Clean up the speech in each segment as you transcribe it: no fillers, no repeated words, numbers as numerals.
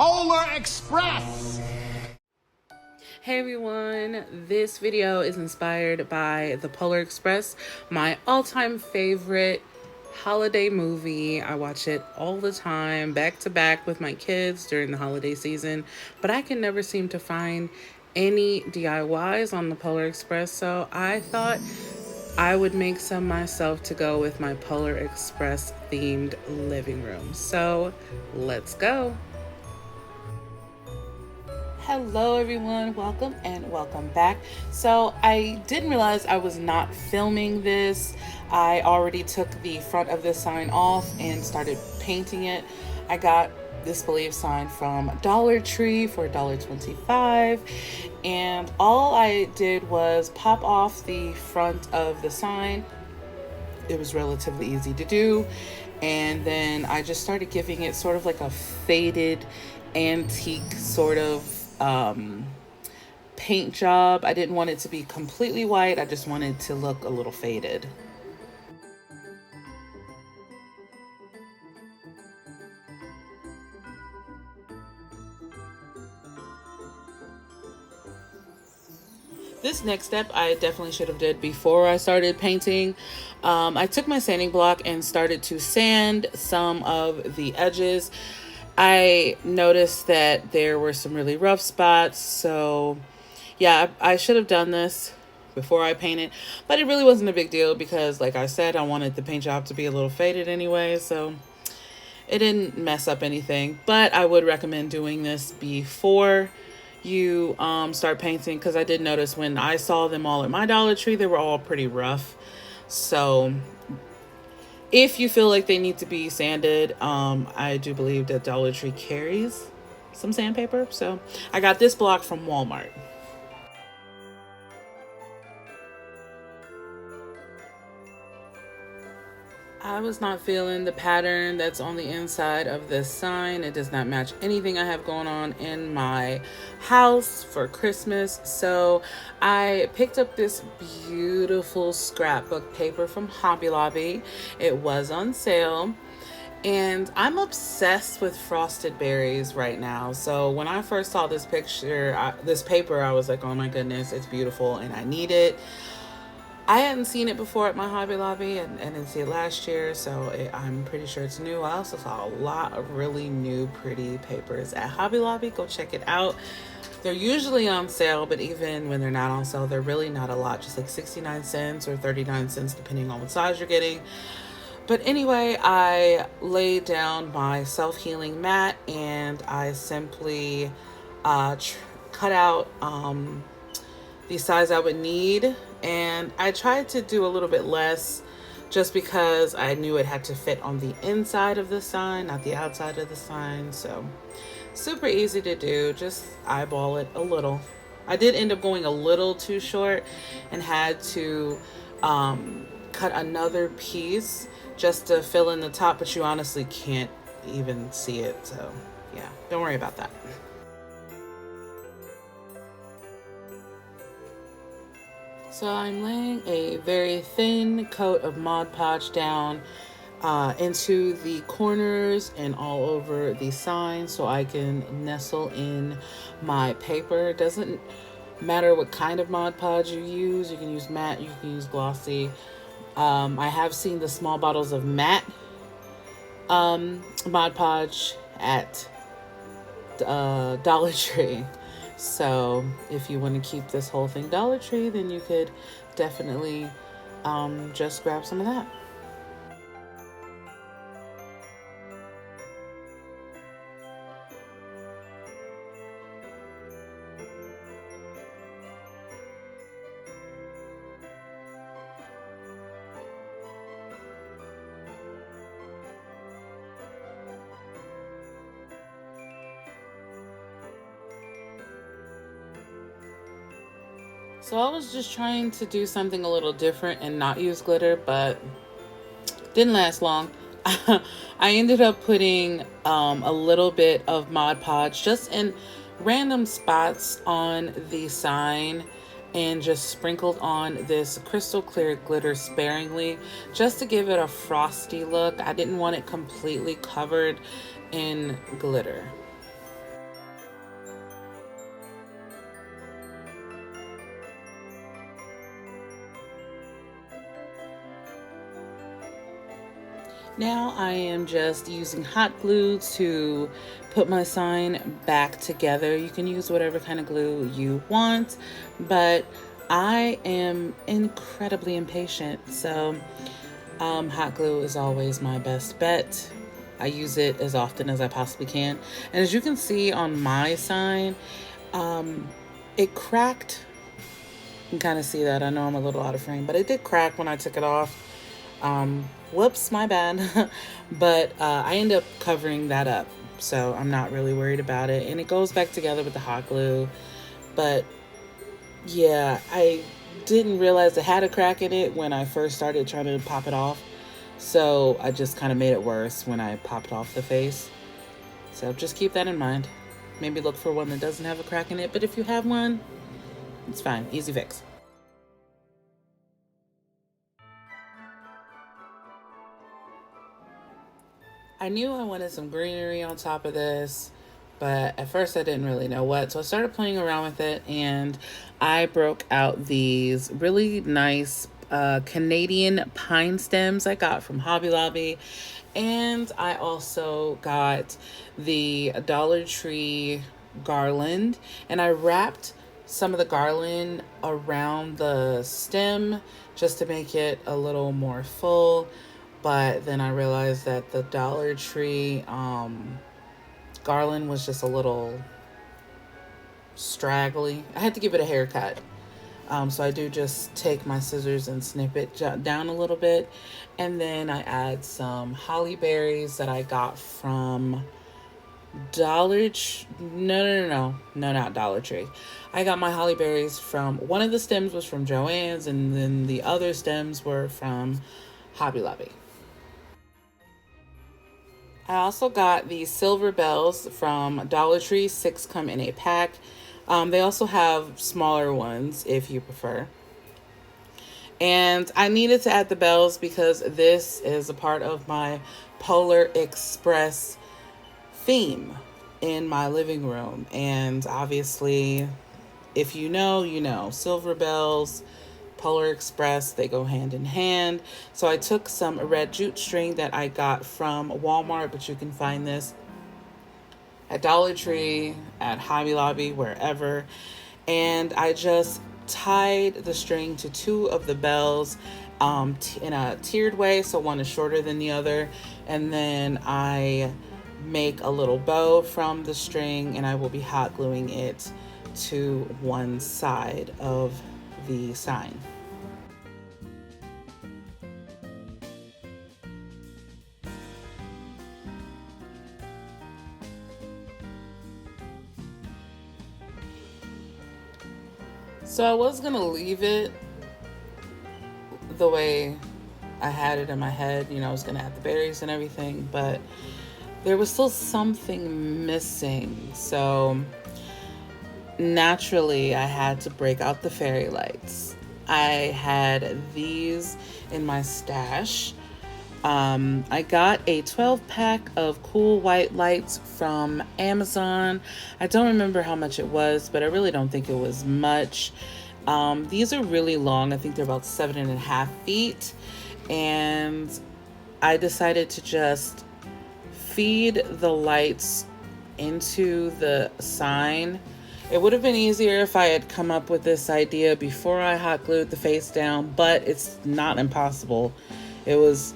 Polar Express. Hey everyone, this video is inspired by The Polar Express, my all-time favorite holiday movie. I watch it all the time, back to back with my kids during the holiday season, but I can never seem to find any DIYs on The Polar Express, so I thought I would make some myself to go with my Polar Express themed living room. So let's go. Hello everyone, welcome and welcome back. So I didn't realize I was not filming this. I already took the front of this sign off and started painting it. I got this Believe sign from Dollar Tree for $1.25, and all I did was pop off the front of the sign. It was relatively easy to do, and then I just started giving it sort of like a faded antique sort of paint job. I didn't want it to be completely white. I just wanted to look a little faded. This next step I definitely should have did before I started painting. I took my sanding block and started to sand some of the edges. I noticed that there were some really rough spots, so yeah, I should have done this before I painted, but it really wasn't a big deal because, like I said, I wanted the paint job to be a little faded anyway, so it didn't mess up anything. But I would recommend doing this before you start painting, because I did notice when I saw them all at my Dollar Tree, they were all pretty rough. So if you feel like they need to be sanded, I do believe that Dollar Tree carries some sandpaper. So I got this block from Walmart. I was not feeling the pattern that's on the inside of this sign. It does not match anything I have going on in my house for Christmas. So I picked up this beautiful scrapbook paper from Hobby Lobby. It was on sale. And I'm obsessed with frosted berries right now. So when I first saw this this paper, I was like, oh my goodness, it's beautiful and I need it. I hadn't seen it before at my Hobby Lobby and didn't see it last year, so I'm pretty sure it's new. I also saw a lot of really new pretty papers at Hobby Lobby. Go check it out. They're usually on sale, but even when they're not on sale, they're really not a lot, just like 69 cents or 39 cents depending on what size you're getting. But anyway, I laid down my self-healing mat and I simply cut out the size I would need, and I tried to do a little bit less just because I knew it had to fit on the inside of the sign, not the outside of the sign. So super easy to do, just eyeball it a little. I did end up going a little too short and had to cut another piece just to fill in the top, but you honestly can't even see it, so yeah, don't worry about that. So I'm laying a very thin coat of Mod Podge down into the corners and all over the sign so I can nestle in my paper. It doesn't matter what kind of Mod Podge you use. You can use matte, you can use glossy. I have seen the small bottles of matte Mod Podge at Dollar Tree. So if you want to keep this whole thing Dollar Tree, then you could definitely just grab some of that. So I was just trying to do something a little different and not use glitter, but didn't last long. I ended up putting a little bit of Mod Podge just in random spots on the sign and just sprinkled on this crystal clear glitter sparingly just to give it a frosty look. I didn't want it completely covered in glitter. Now I am just using hot glue to put my sign back together. You can use whatever kind of glue you want, but I am incredibly impatient, so hot glue is always my best bet. I use it as often as I possibly can. And as you can see on my sign, it cracked. You can kind of see that. I know I'm a little out of frame, but it did crack when I took it off. Whoops, my bad. But I end up covering that up, so I'm not really worried about it. And it goes back together with the hot glue. But yeah, I didn't realize it had a crack in it when I first started trying to pop it off. So I just kind of made it worse when I popped off the face. So just keep that in mind. Maybe look for one that doesn't have a crack in it. But if you have one, it's fine. Easy fix. I knew I wanted some greenery on top of this, but at first I didn't really know what. So I started playing around with it, and I broke out these really nice Canadian pine stems I got from Hobby Lobby. And I also got the Dollar Tree garland, and I wrapped some of the garland around the stem just to make it a little more full. But then I realized that the Dollar Tree garland was just a little straggly. I had to give it a haircut. So I do just take my scissors and snip it down a little bit. And then I add some holly berries that I got from No, not Dollar Tree. I got my holly berries from, one of the stems was from Joann's, and then the other stems were from Hobby Lobby. I also got these silver bells from Dollar Tree. 6 come in a pack. They also have smaller ones if you prefer. And I needed to add the bells because this is a part of my Polar Express theme in my living room. And obviously, if you know, you know. Silver bells, Polar Express, they go hand in hand. So I took some red jute string that I got from Walmart, but you can find this at Dollar Tree, at Hobby Lobby, wherever. And I just tied the string to 2 of the bells in a tiered way, so one is shorter than the other. And then I make a little bow from the string, and I will be hot gluing it to one side of the sign. So I was gonna leave it the way I had it in my head. You know, I was gonna add the berries and everything, but there was still something missing. So naturally, I had to break out the fairy lights. I had these in my stash. I got a 12-pack of cool white lights from Amazon. I don't remember how much it was, but I really don't think it was much. These are really long. I think they're about 7.5 feet. And I decided to just feed the lights into the sign. It would have been easier if I had come up with this idea before I hot glued the face down, but it's not impossible. It was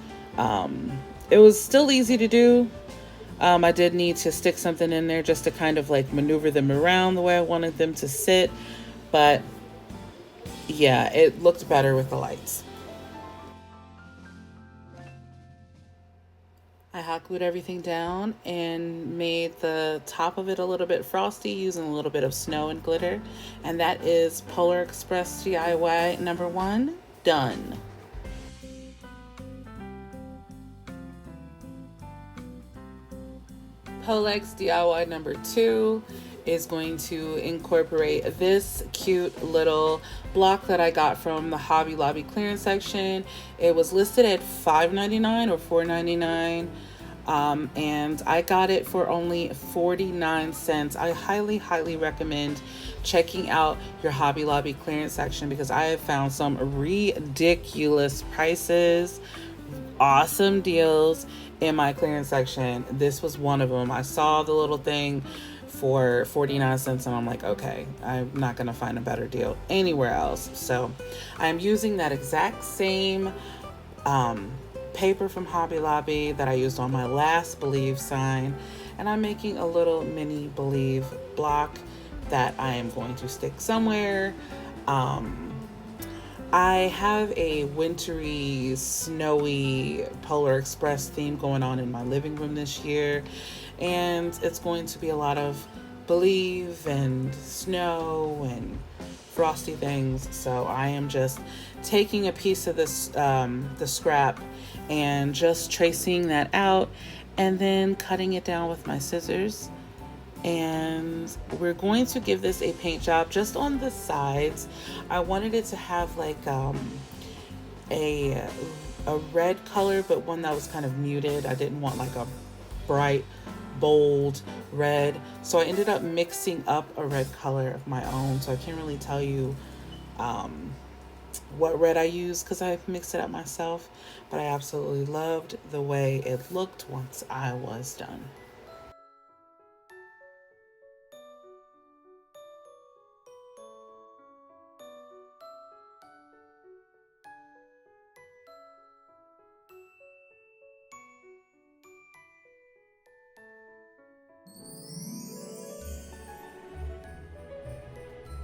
still easy to do. I did need to stick something in there just to kind of like maneuver them around the way I wanted them to sit. But yeah, it looked better with the lights. I hot glued everything down and made the top of it a little bit frosty using a little bit of snow and glitter. And that is Polar Express DIY number 1 done. Polex DIY number 2 is going to incorporate this cute little block that I got from the Hobby Lobby clearance section. It was listed at $5.99 or $4.99. And I got it for only 49 cents. I highly recommend checking out your Hobby Lobby clearance section because I have found some ridiculous prices awesome deals in my clearance section. This was one of them. I saw the little thing for 49 cents and I'm like, okay, I'm not going to find a better deal anywhere else. So I'm using that exact same paper from Hobby Lobby that I used on my last Believe sign, and I'm making a little mini Believe block that I am going to stick somewhere. I have a wintry, snowy Polar Express theme going on in my living room this year, and it's going to be a lot of Believe and snow and frosty things. So I am just taking a piece of this, the scrap, and just tracing that out and then cutting it down with my scissors. And we're going to give this a paint job just on the sides. I wanted it to have like a red color, but one that was kind of muted. I didn't want like a bright, bold red. So I ended up mixing up a red color of my own. So I can't really tell you what red I used because I mixed it up myself. But I absolutely loved the way it looked once I was done.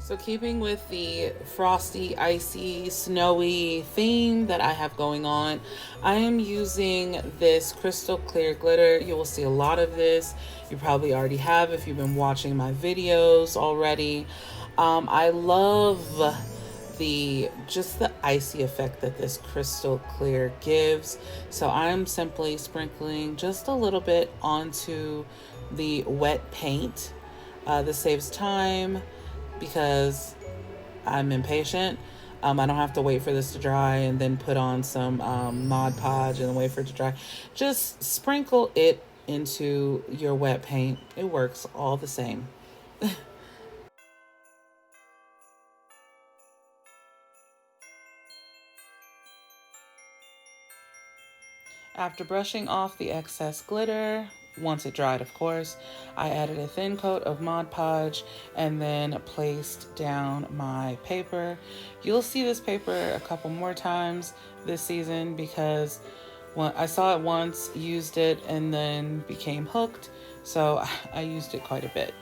So keeping with the frosty, icy, snowy theme that I have going on, I am using this crystal clear glitter. You will see a lot of this. You probably already have if you've been watching my videos already. I love just the icy effect that this crystal clear gives. So I'm simply sprinkling just a little bit onto the wet paint. This saves time because I'm impatient. I don't have to wait for this to dry and then put on some Mod Podge and wait for it to dry. Just sprinkle it into your wet paint. It works all the same. After brushing off the excess glitter, once it dried of course, I added a thin coat of Mod Podge and then placed down my paper. You'll see this paper a couple more times this season because I saw it once, used it, and then became hooked, so I used it quite a bit.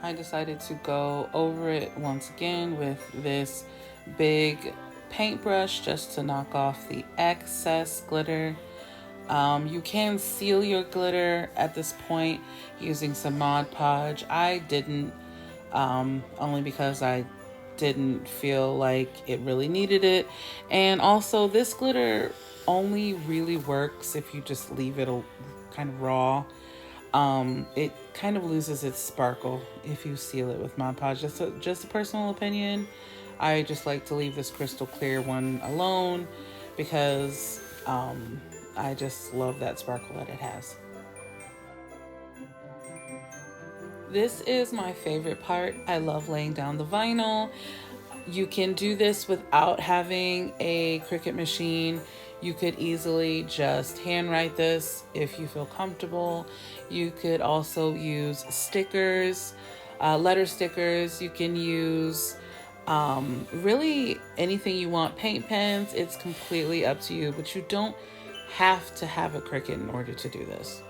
I decided to go over it once again with this big paintbrush just to knock off the excess glitter. You can seal your glitter at this point using some Mod Podge. I didn't, only because I didn't feel like it really needed it. And also, this glitter only really works if you just leave it kind of raw. It kind of loses its sparkle if you seal it with Mod Podge. Just a personal opinion. I just like to leave this crystal clear one alone because I just love that sparkle that it has. This is my favorite part. I love laying down the vinyl. You can do this without having a Cricut machine. You could easily just handwrite this if you feel comfortable. You could also use stickers, letter stickers. You can use really anything you want. Paint pens, it's completely up to you, but you don't have to have a Cricut in order to do this.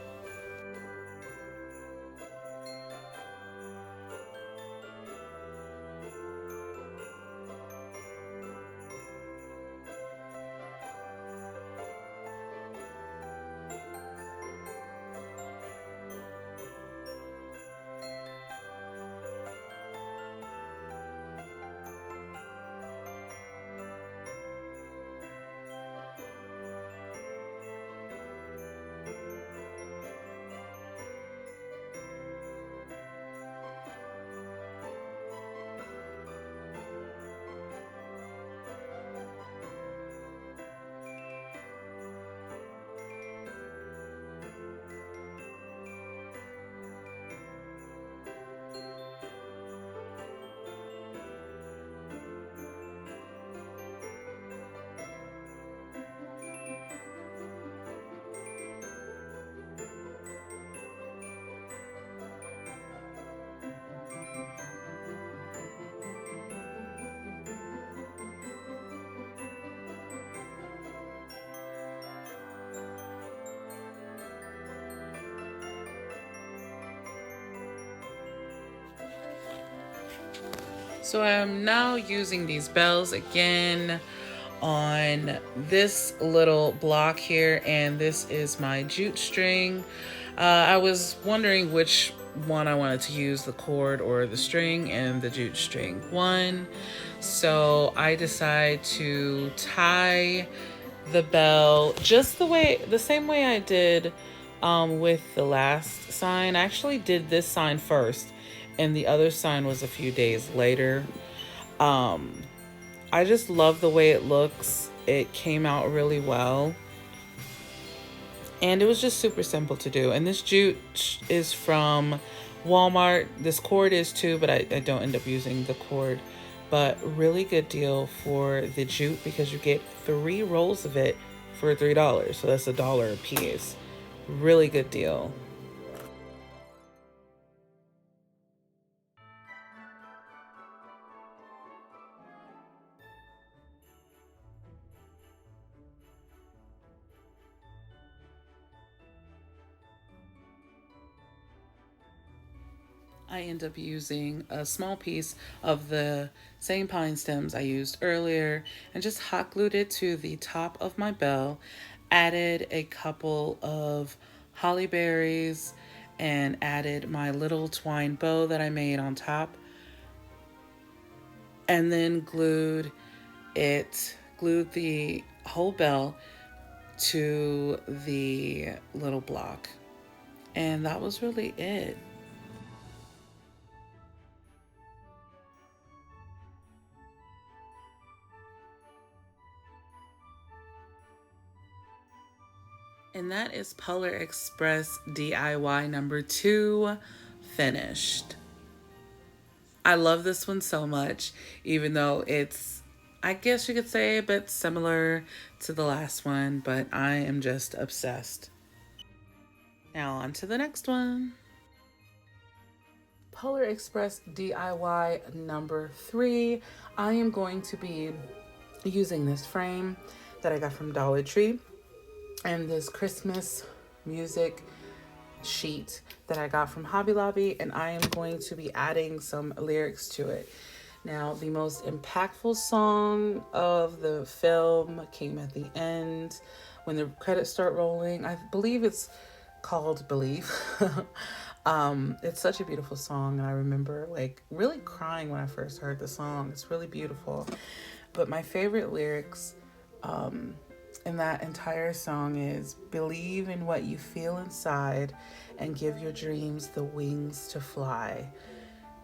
So I'm now using these bells again on this little block here, and this is my jute string. I was wondering which one I wanted to use, the cord or the string, and the jute string won. So I decided to tie the bell just the same way I did with the last sign. I actually did this sign first, and the other sign was a few days later. I just love the way it looks. It came out really well. And it was just super simple to do. And this jute is from Walmart. This cord is too, but I don't end up using the cord. But really good deal for the jute because you get 3 rolls of it for $3. So that's $1 a piece. Really good deal. I end up using a small piece of the same pine stems I used earlier and just hot glued it to the top of my bell, added a couple of holly berries, and added my little twine bow that I made on top, and then glued the whole bell to the little block. And that was really it. And that is Polar Express DIY number 2 finished. I love this one so much, even though it's, I guess you could say, a bit similar to the last one, but I am just obsessed. Now on to the next one. Polar Express DIY number 3. I am going to be using this frame that I got from Dollar Tree and this Christmas music sheet that I got from Hobby Lobby, and I am going to be adding some lyrics to it. Now, the most impactful song of the film came at the end when the credits start rolling. I believe it's called Believe. It's such a beautiful song, and I remember like really crying when I first heard the song. It's really beautiful. But my favorite lyrics in that entire song is believe in what you feel inside and give your dreams the wings to fly.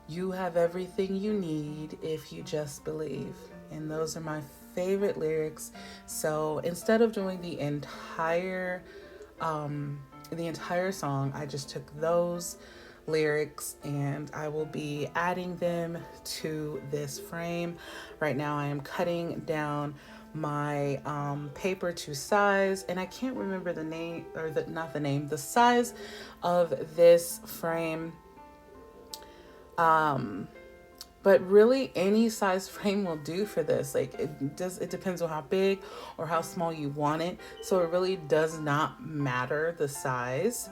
You have everything you need if you just believe. And those are my favorite lyrics. So instead of doing the entire song, I just took those lyrics and I will be adding them to this frame. Right now I am cutting down my paper to size, and I can't remember the name, or the size of this frame. But really any size frame will do for this. Like it depends on how big or how small you want it. So it really does not matter the size.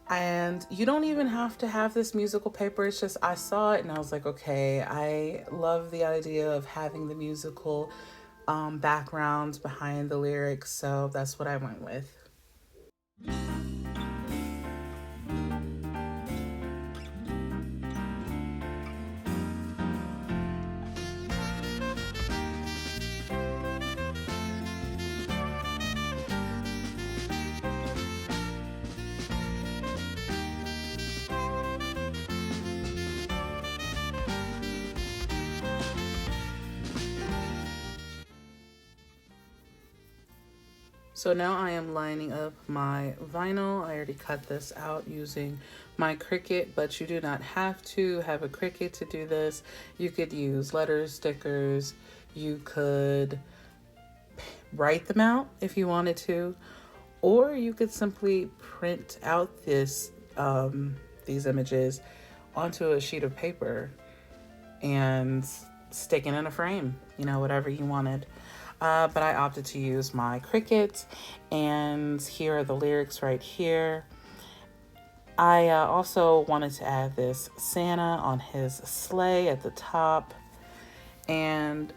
And you don't even have to have this musical paper. It's just, I saw it and I was like, okay, I love the idea of having the musical background behind the lyrics. So that's what I went with. So now I am lining up my vinyl. I already cut this out using my Cricut, but you do not have to have a Cricut to do this. You could use letters, stickers. You could write them out if you wanted to, or you could simply print out these images onto a sheet of paper and stick it in a frame, whatever you wanted. But I opted to use my Cricut, and here are the lyrics right here. I also wanted to add this Santa on his sleigh at the top. And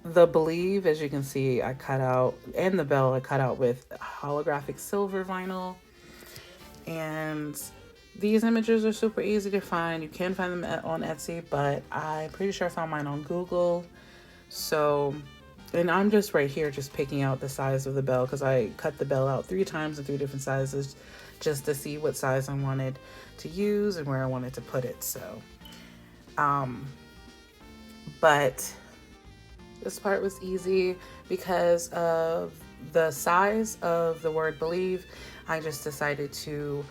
the Believe, as you can see, I cut out, and the bell I cut out with holographic silver vinyl. And these images are super easy to find. You can find them on Etsy, but I'm pretty sure I found mine on Google. So, and I'm just right here just picking out the size of the bell because I cut the bell out 3 times in 3 different sizes just to see what size I wanted to use and where I wanted to put it. So, but this part was easy because of the size of the word believe. I just decided to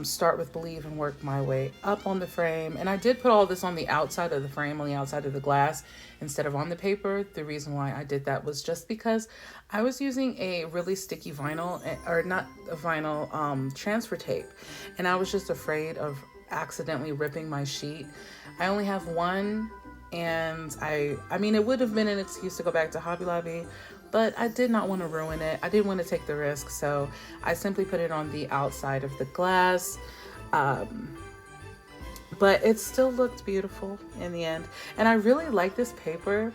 start with believe and work my way up on the frame. And I did put all this on the outside of the frame, on the outside of the glass, instead of on the paper. The reason why I did that was just because I was using a really sticky vinyl, or not a vinyl, transfer tape. And I was just afraid of accidentally ripping my sheet. I only have one, and I mean, it would have been an excuse to go back to Hobby Lobby, but I did not want to ruin it. I didn't want to take the risk, so I simply put it on the outside of the glass. But it still looked beautiful in the end. And I really like this paper.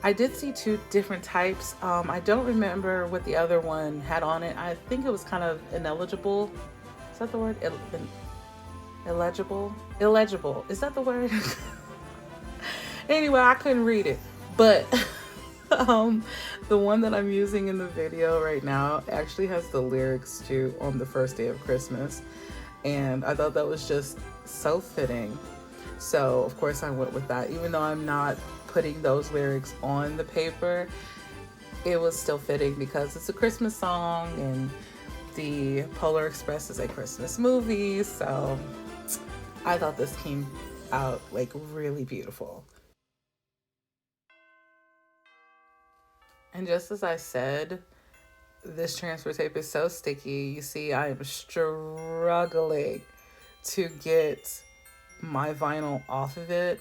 I did see 2 different types. I don't remember what the other one had on it. I think it was kind of ineligible. Is that the word? Illegible? Illegible. Is that the word? Anyway, I couldn't read it. But the one that I'm using in the video right now actually has the lyrics to On the First Day of Christmas. And I thought that was just so fitting. So of course I went with that. Even though I'm not putting those lyrics on the paper, it was still fitting because it's a Christmas song and the Polar Express is a Christmas movie. So I thought this came out like really beautiful. And just as I said, this transfer tape is so sticky. You see, I am struggling to get my vinyl off of it.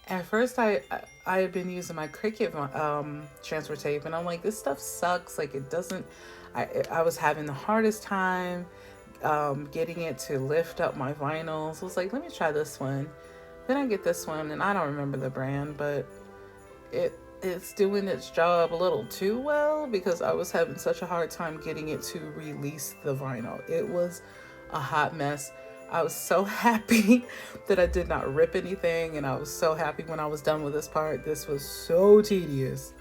At first, I had been using my Cricut transfer tape, and I'm like, this stuff sucks. Like, it doesn't. I was having the hardest time getting it to lift up my vinyl. So I was like, let me try this one. Then I get this one, and I don't remember the brand, but it's doing its job a little too well because I was having such a hard time getting it to release the vinyl. It was a hot mess. I was so happy that I did not rip anything, and I was so happy when I was done with this part. This was so tedious.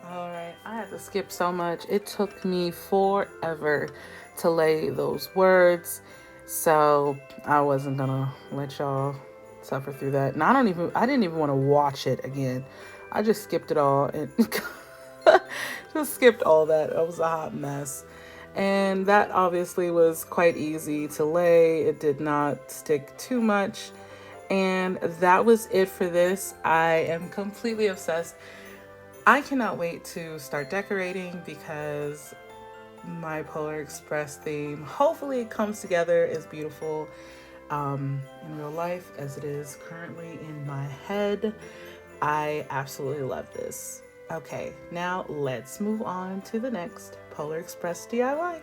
All right, I had to skip so much. It took me forever to lay those words, so I wasn't gonna let y'all suffer through that. And I didn't even want to watch it again. I just skipped it all and just skipped all that. It was a hot mess. And that obviously was quite easy to lay. It did not stick too much. And that was it for this. I am completely obsessed. I cannot wait to start decorating because my Polar Express theme, hopefully it comes together as beautiful in real life as it is currently in my head. I absolutely love this. Okay, now let's move on to the next Polar Express DIY.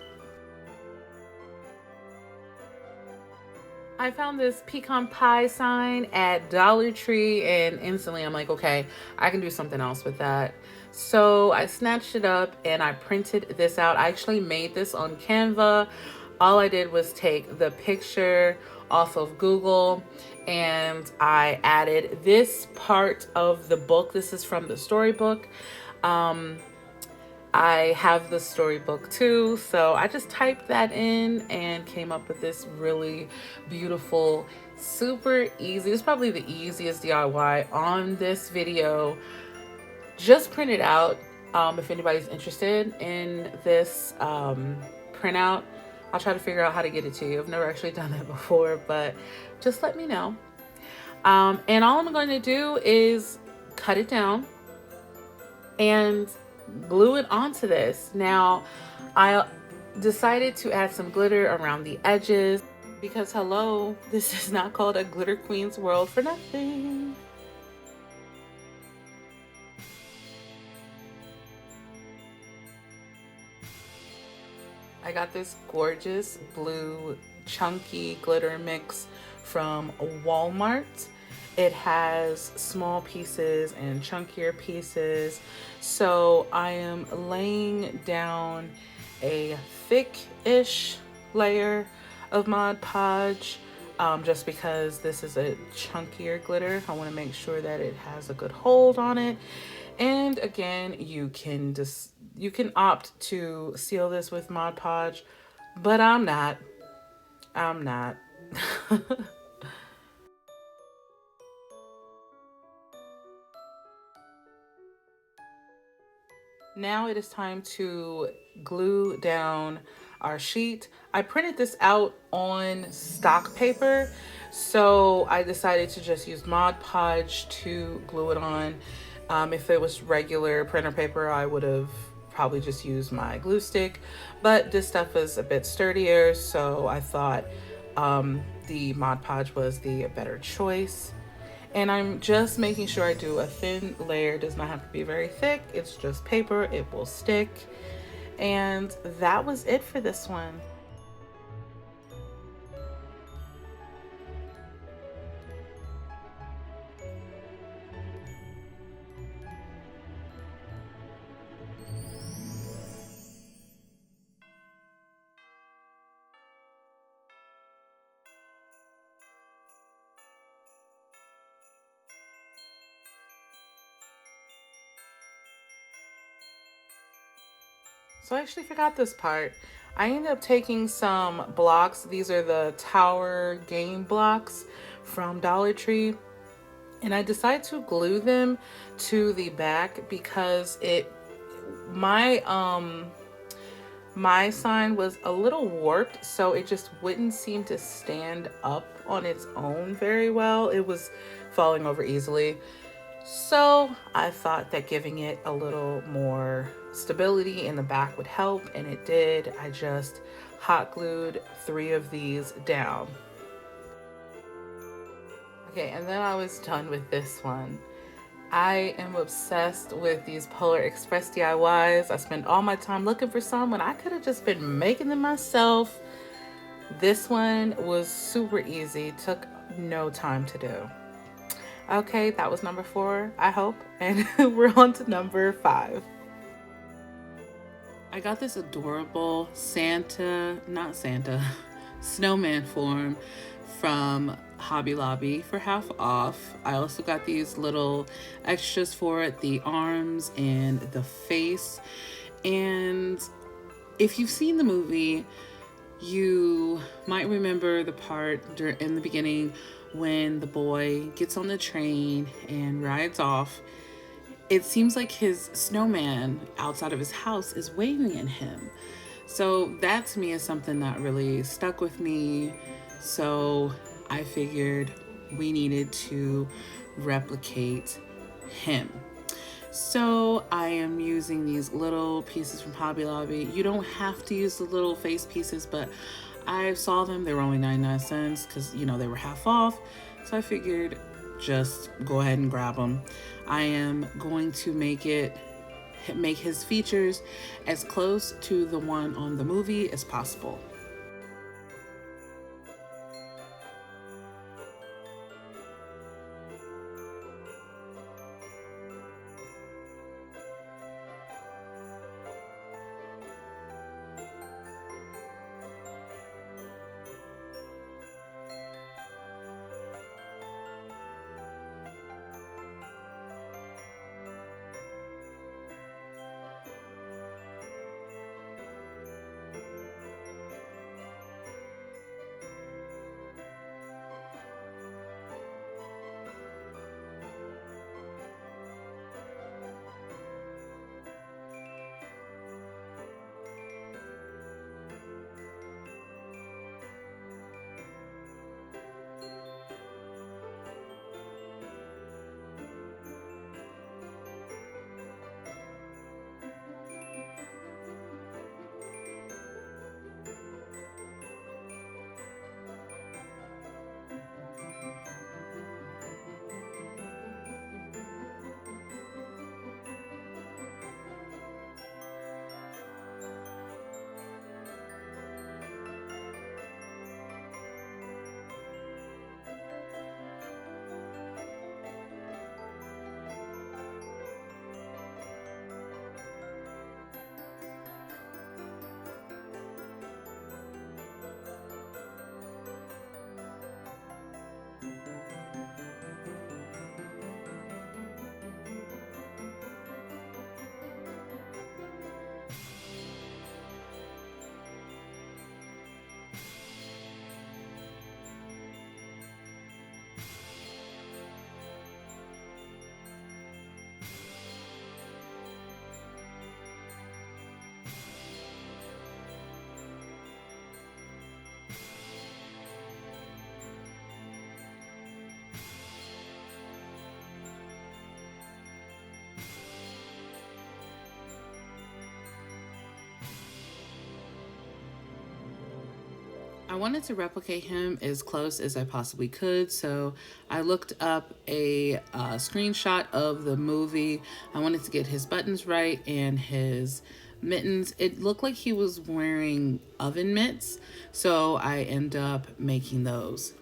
I found this pecan pie sign at Dollar Tree, and instantly I'm like, okay, I can do something else with that. So I snatched it up and I printed this out. I actually made this on Canva. All I did was take the picture off of Google and I added this part of the book. This is from the storybook. I have the storybook too, so I just typed that in and came up with this really beautiful, super easy. It's probably the easiest DIY on this video. Just print it out. If anybody's interested in this printout, I'll try to figure out how to get it to you. I've never actually done that before, but just let me know. And all I'm going to do is cut it down and glue it onto this. Now, I decided to add some glitter around the edges because hello, this is not called a Glitter Queen's World for nothing. I got this gorgeous blue chunky glitter mix from Walmart. It has small pieces and chunkier pieces. So I am laying down a thick-ish layer of Mod Podge just because this is a chunkier glitter. I want to make sure that it has a good hold on it. And again, you can opt to seal this with Mod Podge, but I'm not. Now it is time to glue down our sheet. I printed this out on stock paper, so I decided to just use Mod Podge to glue it on. If it was regular printer paper, I would have probably just used my glue stick, but this stuff is a bit sturdier, so I thought the Mod Podge was the better choice. And I'm just making sure I do a thin layer. It does not have to be very thick. It's just paper. It will stick. And that was it for this one. So I actually forgot this part. I ended up taking some blocks. These are the tower game blocks from Dollar Tree. And I decided to glue them to the back because my sign was a little warped, so it just wouldn't seem to stand up on its own very well. It was falling over easily. So I thought that giving it a little more stability in the back would help, and it did. I just hot glued 3 of these down. Okay, and then I was done with this one. I am obsessed with these Polar Express DIYs. I spend all my time looking for some when I could have just been making them myself. This one was super easy, took no time to do. Okay, that was number 4, I hope. And we're on to number 5. I got this adorable snowman form from Hobby Lobby for half off. I also got these little extras for it, the arms and the face. And if you've seen the movie, you might remember the part in the beginning when the boy gets on the train and rides off. It seems like his snowman outside of his house is waving at him. So that to me is something that really stuck with me. So I figured we needed to replicate him. So I am using these little pieces from Hobby Lobby. You don't have to use the little face pieces, but I saw them. They were only 99 cents because, you know, they were half off. So I figured just go ahead and grab them. I am going to make his features as close to the one on the movie as possible. I wanted to replicate him as close as I possibly could, so I looked up a screenshot of the movie. I wanted to get his buttons right and his mittens. It looked like he was wearing oven mitts, so I end up making those.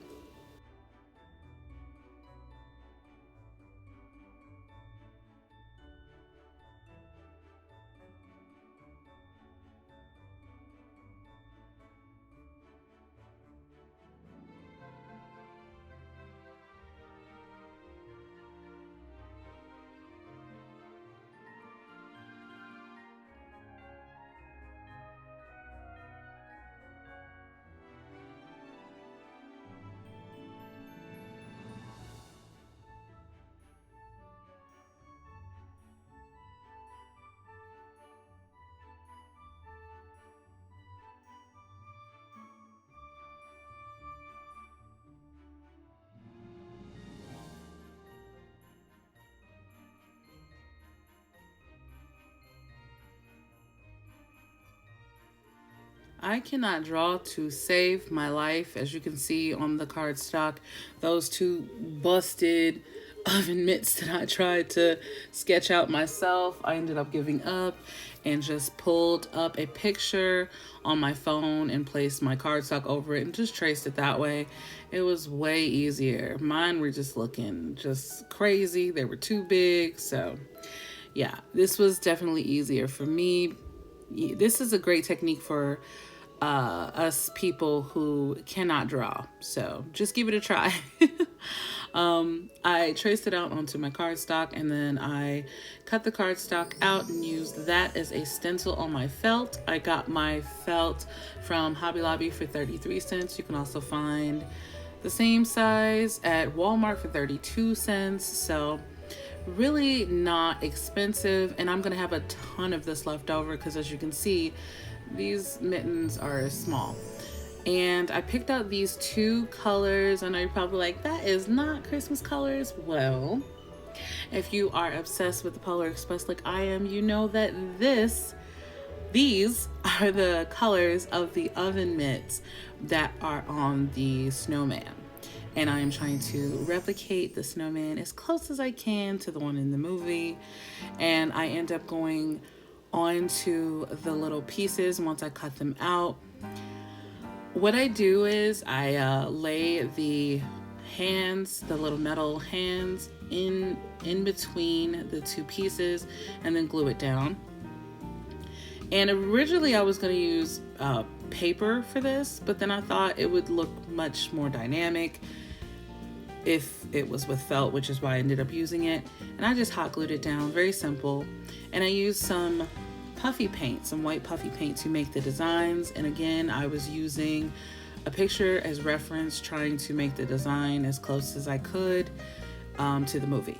I cannot draw to save my life. As you can see on the cardstock, those two busted oven mitts that I tried to sketch out myself, I ended up giving up and just pulled up a picture on my phone and placed my cardstock over it and just traced it that way. It was way easier. Mine were just looking just crazy. They were too big. So yeah, this was definitely easier for me. This is a great technique for us people who cannot draw. So just give it a try. I traced it out onto my cardstock and then I cut the cardstock out and used that as a stencil on my felt. I got my felt from Hobby Lobby for 33 cents. You can also find the same size at Walmart for 32 cents. So really not expensive, and I'm gonna have a ton of this left over because as you can see, these mittens are small. And I picked out these two colors. I know you're probably like, that is not Christmas colors. Well, if you are obsessed with the Polar Express like I am, you know that these are the colors of the oven mitts that are on the snowman. And I am trying to replicate the snowman as close as I can to the one in the movie. And I end up going onto the little pieces once I cut them out. What I do is I lay the hands, the little metal hands, in between the two pieces and then glue it down. And originally I was going to use paper for this, but then I thought it would look much more dynamic if it was with felt, which is why I ended up using it. And I just hot glued it down, very simple. And I used some puffy paint, some white puffy paint to make the designs. And again, I was using a picture as reference, trying to make the design as close as I could to the movie.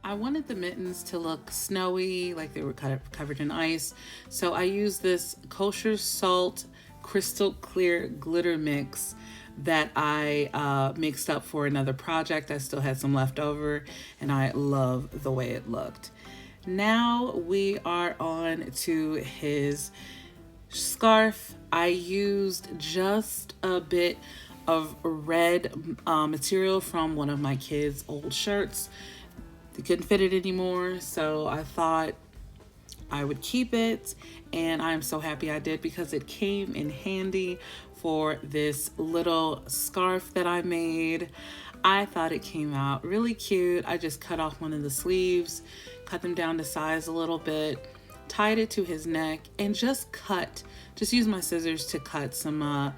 I wanted the mittens to look snowy, like they were kind of covered in ice. So I used this Kosher Salt crystal clear glitter mix that I mixed up for another project. I still had some left over and I love the way it looked. Now we are on to his scarf. I used just a bit of red material from one of my kids' old shirts they couldn't fit it anymore, so I thought I would keep it, and I'm so happy I did because it came in handy for this little scarf that I made. I thought it came out really cute. I just cut off one of the sleeves, cut them down to size a little bit, tied it to his neck, and just used my scissors to cut some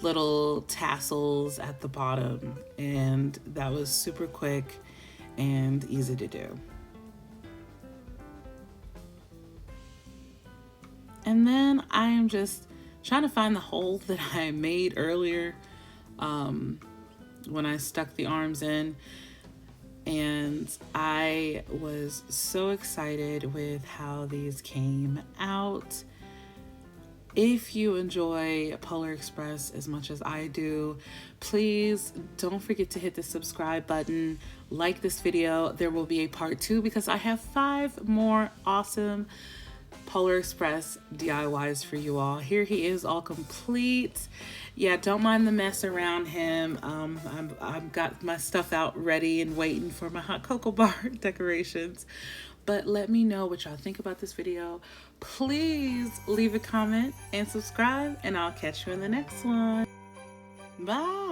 little tassels at the bottom, and that was super quick and easy to do. And then I am just trying to find the hole that I made earlier when I stuck the arms in. And I was so excited with how these came out. If you enjoy Polar Express as much as I do, please don't forget to hit the subscribe button, like this video. There will be a part 2 because I have 5 more awesome Polar Express DIYs for you all. Here he is all complete. Yeah, don't mind the mess around him. I've got my stuff out ready and waiting for my hot cocoa bar decorations. But let me know what y'all think about this video. Please leave a comment and subscribe, and I'll catch you in the next one. Bye.